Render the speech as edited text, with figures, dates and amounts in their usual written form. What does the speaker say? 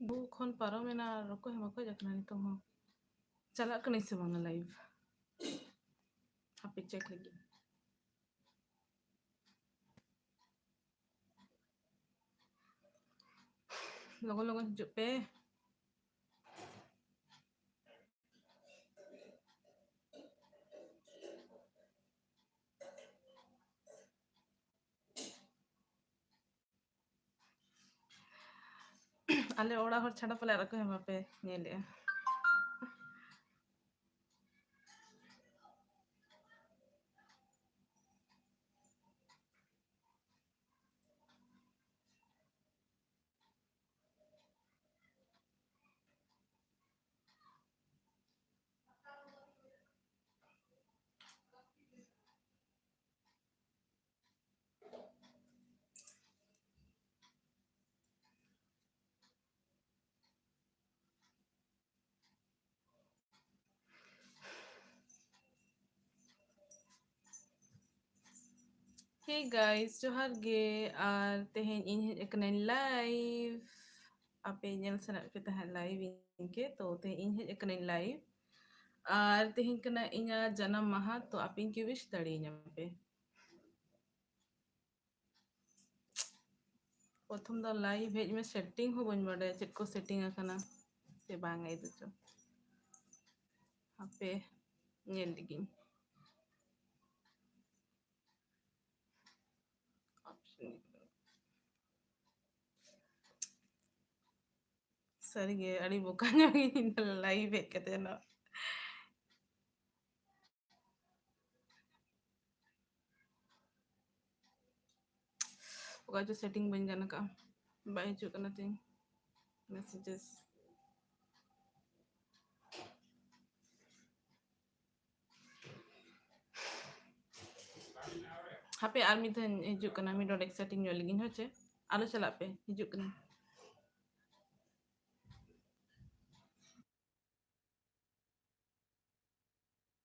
Bu khon paromena roko hema ko jakna nitong ho. Chalak kani se bang live. Happy check lagi. Logon-logon hijuk pe. Ale ora hor chhada pala roko hema pe nyele. Hey guys, Johar ge ar tehenj in hej akana live. Ape nyel sanat pe tahan live inke to tehenj in hej akana live. Ar tehenj kana inya janam maha to ape inke wish darinya pe. Prothom da live hej me setting ho bañ bade chet ko setting akana se bang ai ducho. Ape nyel digin. Option sarige adi bukanya ini live hej katena. Oka jo setting bañ gana ka. Ba hijuk kana ting messages. Hape ar mid dhan hijuk kana mi dodek setting nyol ligin hoche. Alo chalak pe hijuk kana.